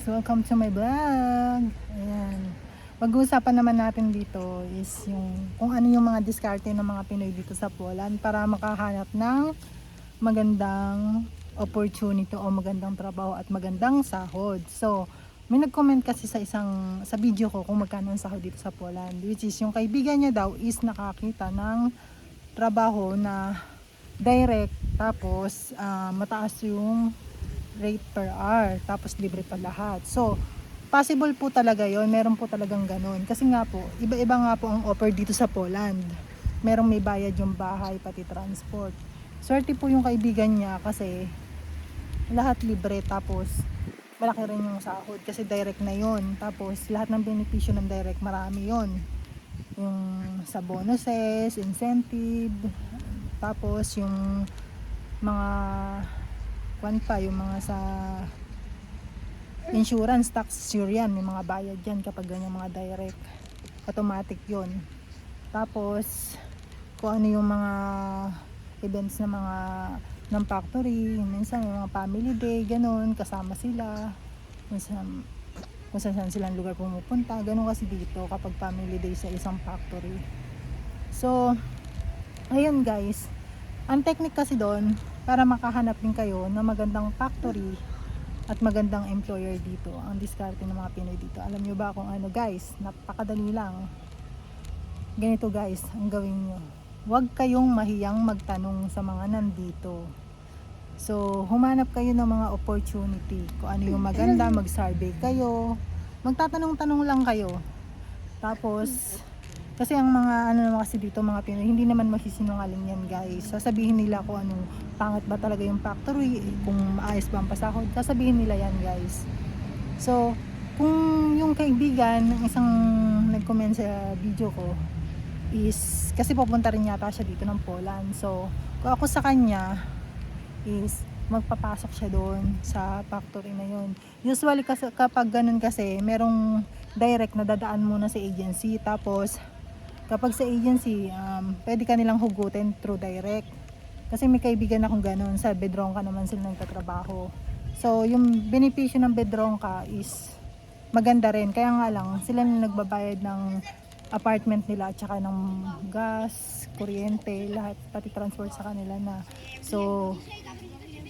guys! Welcome to my vlog! Ayan. Pag-uusapan naman natin dito is yung kung ano yung mga diskarte ng mga Pinoy dito sa Poland para makahanap ng magandang opportunity o magandang trabaho at magandang sahod. So, may nag-comment kasi sa video ko kung magkano ang sahod dito sa Poland, which is yung kaibigan niya daw is nakakita ng trabaho na direct, tapos mataas yung rate per hour, tapos libre pa lahat. So, possible po talaga yon, meron po talagang ganun. Kasi nga po, iba-iba nga po ang offer dito sa Poland. Merong may bayad yung bahay, pati transport. Swerte po yung kaibigan niya kasi lahat libre, tapos malaki rin yung sahod kasi direct na yon. Tapos lahat ng benepisyo ng direct, marami yon. Yung sa bonuses, incentive, tapos yung mga yung mga sa insurance, tax, sure yan, may mga bayad yan kapag ganyan mga direct, automatic yon. Tapos kung ano yung mga events na mga ng factory, minsan yung mga family day, ganun, kasama sila, minsan kung saan silang lugar pumupunta, ganun kasi dito kapag family day sa isang factory. So ayun guys, ang technique kasi doon para makahanap din kayo ng magandang factory at magandang employer dito, ang diskarte ng mga Pinoy dito. Alam nyo ba kung ano guys? Napakadali lang. Ganito guys, ang gawin nyo. Huwag kayong mahiyang magtanong sa mga nandito. So, humanap kayo ng mga opportunity. Kung ano yung maganda, mag-survey kayo. Magtatanong-tanong lang kayo. Tapos, kasi ang mga ano naman kasi dito mga Pinoy, hindi naman magsisinungaling yan guys. Sasabihin nila kung anong pangit ba talaga yung factory, kung maayos ba ang pasahod, sasabihin nila yan guys. So, kung yung kaibigan ng isang nag-comment sa video ko is, kasi pupunta rin yata siya dito ng Poland. So, kung ako sa kanya is magpapasok siya doon sa factory na yun. Usually kasi, kapag ganun kasi, merong direct na dadaan muna sa agency, tapos kapag sa agency, pwede ka nilang hugutin through direct. Kasi may kaibigan akong ganun, sa Bedronka naman sila nagtatrabaho. So, yung benepisyo ng Bedronka is maganda rin. Kaya nga lang, sila na nagbabayad ng apartment nila at saka ng gas, kuryente, lahat, pati transport sa kanila na. So,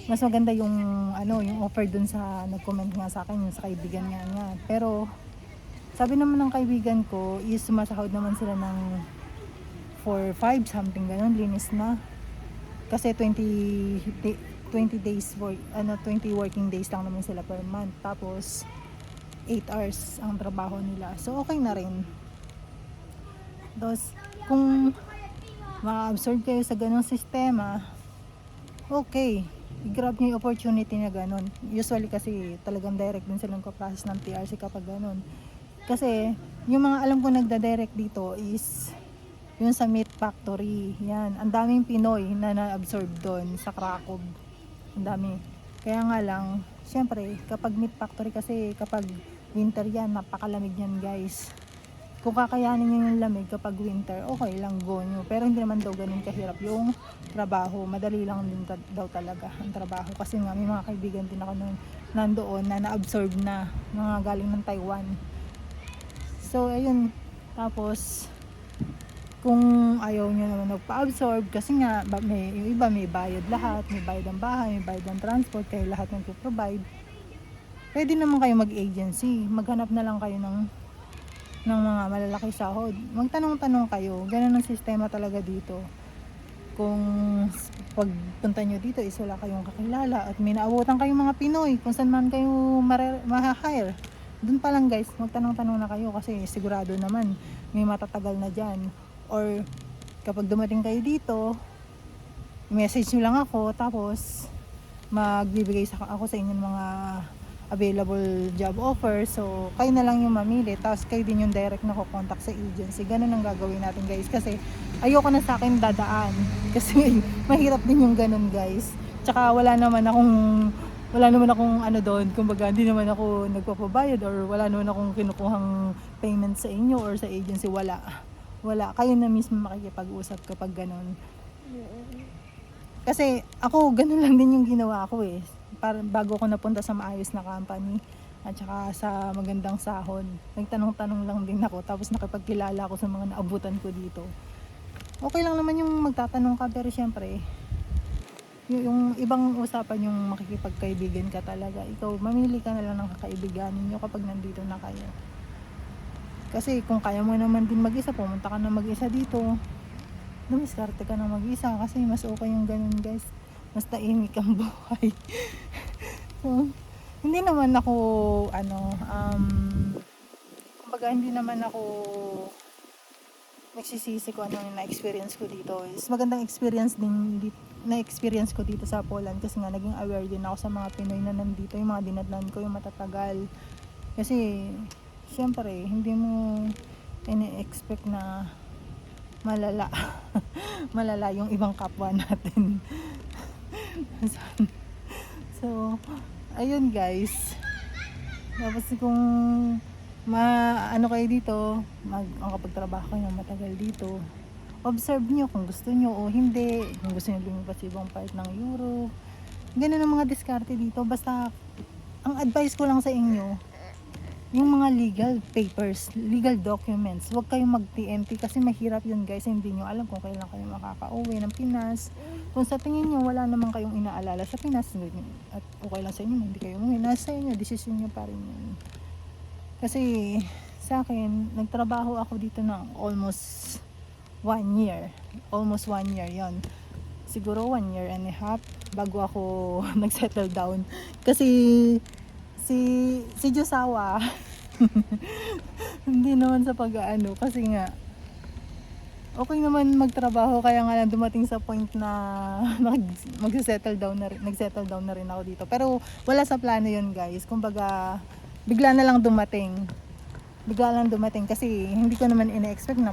mas maganda yung yung offer dun sa nag-comment nga sa akin, yung sa kaibigan nga. Pero sabi naman ng kaibigan ko is sumasahod naman sila ng 4-5 something ganun, linis na. Kasi 20 days work, 20 working days lang naman sila per month. Tapos 8 hours ang trabaho nila. So okay na rin. Tapos kung ma-absorb kayo sa ganung sistema, okay, i-grab nyo yung opportunity na ganun. Usually kasi talagang direct din silang ko-process ng TRC kapag ganun. Kasi yung mga alam ko nagda-direct dito is yung sa meat factory. Yan, ang daming Pinoy na na-absorb doon sa Krakow. Ang dami. Kaya nga lang, syempre, kapag meat factory kasi kapag winter yan, napakalamig yan guys. Kung kakayanin nyo yung lamig kapag winter, okay lang, go nyo. Pero hindi naman daw ganun kahirap yung trabaho. Madali lang din daw talaga ang trabaho. Kasi nga may mga kaibigan din ako nandoon na na-absorb na, mga galing ng Taiwan. So ayun, tapos kung ayaw nyo naman magpa-absorb kasi nga yung iba may bayad lahat, may bayad ang bahay, may bayad ang transport, kaya lahat ng provide, pwede naman kayo mag-agency, maghanap na lang kayo ng mga malalaki sahod, magtanong-tanong kayo. Ganun ang sistema talaga dito. Kung pagpunta nyo dito is wala kayong kakilala at may naabutan kayong mga Pinoy kung saan man kayo ma-hire, dun pa lang guys, magtanong-tanong na kayo kasi sigurado naman may matatagal na dyan. Or kapag dumating kayo dito, message nyo lang ako, tapos magbibigay ako sa inyo ng mga available job offer. So kayo na lang yung mamili, tapos kayo din yung direct na kukontak sa agency. Ganun ang gagawin natin guys, kasi ayoko na sa akin dadaan kasi mahirap din yung ganun guys. Tsaka wala naman akong doon, kumbaga hindi naman ako nagpapabayad or wala naman akong kinukuhang payment sa inyo or sa agency, wala, kayo na mismo makikipag-usap kapag ganun. Kasi ako ganun lang din yung ginawa ko para bago ako napunta sa maayos na company. at saka sa magandang sahod. Nagtanong-tanong lang din ako, tapos nakipagkilala ako sa mga naabutan ko dito. Okay lang naman yung magtatanong ka, pero syempre yung ibang usapan yung makikipagkaibigan ka talaga. Ikaw, mamili ka na lang ng kakaibigan ninyo kapag nandito na kayo. Kasi kung kaya mo naman din mag-isa, pumunta ka na mag-isa dito. Dumiskarte ka na mag-isa kasi mas okay yung ganun, guys. Mas tahimik ang buhay. So, hindi naman ako kumbaga hindi naman ako nagsisisi ko ano yung na-experience ko dito. Is magandang experience din na-experience ko dito sa Poland kasi nga naging aware din ako sa mga Pinoy na nandito, yung mga dinadnan ko, yung matatagal. Kasi syempre hindi mo ini-expect na malala malala yung ibang kapwa natin. So ayun guys, tapos kung ano kayo dito, makapagtrabaho kayo ng matagal dito, observe nyo kung gusto nyo o hindi, kung gusto nyo lumipat sa ibang part ng Europe. Ganun ang mga diskarte dito. Basta ang advice ko lang sa inyo, yung mga legal papers, legal documents, huwag kayong mag-TNT kasi mahirap yun guys. Hindi nyo alam kung kailan kayo makaka-uwi ng Pinas. Kung sa tingin nyo wala naman kayong inaalala sa Pinas at okay lang sa inyo, hindi kayo umuwi, nasa inyo, decision nyo pa rin yun. Kasi sa akin, nagtrabaho ako dito ng almost 1 year. Almost 1 year yon. Siguro 1 year and a half bago ako nag-settle down. Kasi si Josawa hindi naman sa pag-aano kasi nga okay naman magtrabaho, kaya nga lang dumating sa point na nagsettle down na rin ako dito. Pero wala sa plano yun guys. Kumbaga bigla lang dumating kasi hindi ko naman ina-expect na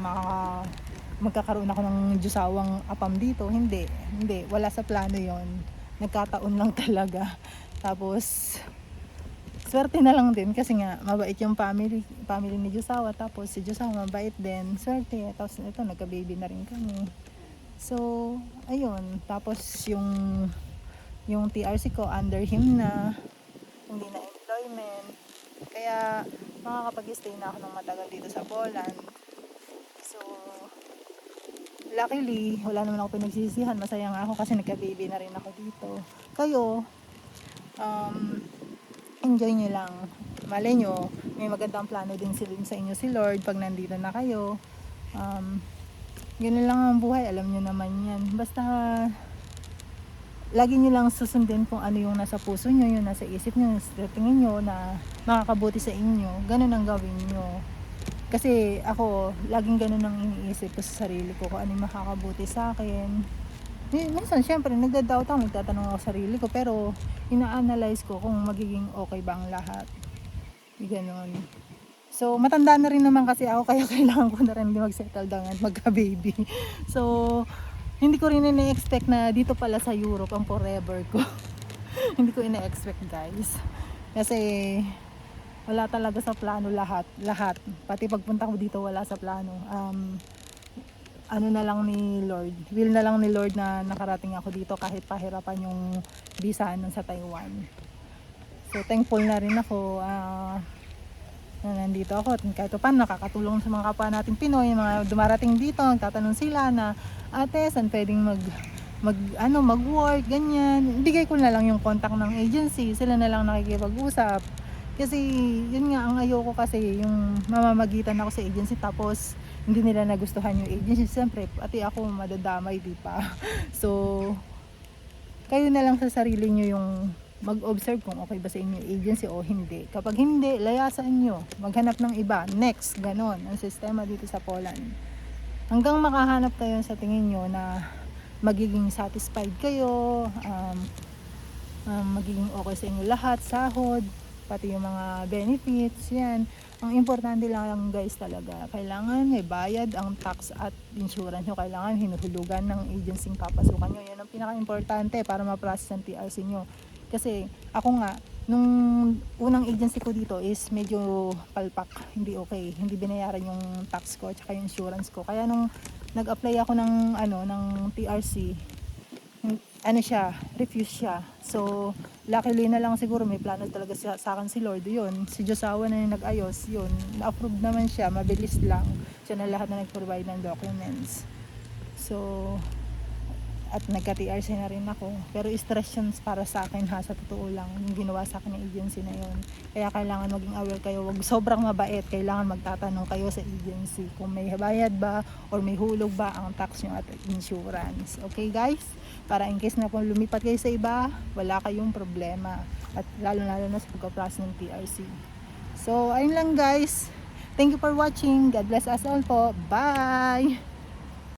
magkakaroon ako ng Diyosawang apam dito. Hindi, wala sa plano yon. Nagkataon lang talaga. Tapos swerte na lang din kasi nga mabait yung family ni Diyosawa, tapos si Diyosawa mabait din, swerte. Tapos ito, nagka-baby na rin kami. So ayun, tapos yung TRC ko under him na, hindi na employment, kaya makakapag-stay na ako ng matagal dito sa Poland. So luckily wala naman ako pinagsisihan, masaya nga ako kasi nagka-baby na rin ako dito. Kayo enjoy nyo lang. Malay nyo, may magandang plano din sa inyo si Lord pag nandito na kayo. Ganun lang ang buhay, alam nyo naman yan. Basta lagi nyo lang susundin kung ano yung nasa puso nyo, yung nasa isip nyo, sa tingin nyo na makakabuti sa inyo. Ganun ang gawin nyo. Kasi ako, laging ganun ang iniisip ko sa sarili ko, kung ano yung makakabuti sa akin. Minsan syempre nagda-doubt ako, nagtatanong ako sa sarili ko, pero ina-analyze ko kung magiging okay ba ang lahat. Ganon. So matanda na rin naman kasi ako, kaya kailangan ko na rin mag-settle down at magka-baby. So hindi ko rin ina-expect na dito pala sa Europe ang forever ko. Hindi ko ina-expect guys. Kasi wala talaga sa plano lahat. Pati pagpunta ko dito wala sa plano. Ano na lang ni Lord, will na lang ni Lord na nakarating ako dito kahit pahirapan yung visa sa Taiwan. So thankful na rin ako na nandito ako, at kahit pa nakakatulong sa mga kapwa nating Pinoy, mga dumarating dito, nagtatanong sila na ate, saan pwedeng mag-work, ganyan. Bigay ko na lang yung contact ng agency, sila na lang nakikipag-usap. Kasi yun nga ang ayoko, kasi yung mamamagitan ako sa agency tapos hindi nila nagustuhan yung agency. Siyempre, pati ako madadamay, di pa. So, kayo na lang sa sarili nyo yung mag-observe kung okay ba sa inyo yung agency o hindi. Kapag hindi, layasan nyo. Maghanap ng iba. Next, ganon. Ang sistema dito sa Poland. Hanggang makahanap kayo sa tingin nyo na magiging satisfied kayo, magiging okay sa inyo lahat, sahod, pati yung mga benefits, yan. Ang importante lang guys talaga, kailangan may bayad ang tax at insurance nyo, kailangan hinuhulugan ng agency papasukan nyo. Yan ang pinaka-importante para ma-process ang TRC nyo. Kasi ako nga, nung unang agency ko dito is medyo palpak, hindi okay, hindi binayaran yung tax ko at yung insurance ko. Kaya nung nag-apply ako ng TRC, ano siya, refuse siya. So, luckily na lang siguro may plano talaga sa akin si Lord. Yun, si Josawa na yung nag-ayos. Yun, na-approve naman siya, mabilis lang. Siya na lahat na nag-provide ng documents. So, at nagka-TRC na rin ako. Pero stress yun para sa akin ha, sa totoo lang, yung ginawa sa akin ng agency na yun. Kaya kailangan maging aware kayo, wag sobrang mabait, kailangan magtatanong kayo sa agency kung may bayad ba or may hulog ba ang tax nyo at insurance. Okay guys? Para in case na kung lumipat kayo sa iba, wala kayong problema. At lalo na sa pagka-process ng TRC. So, ayun lang guys. Thank you for watching. God bless us all po. Bye!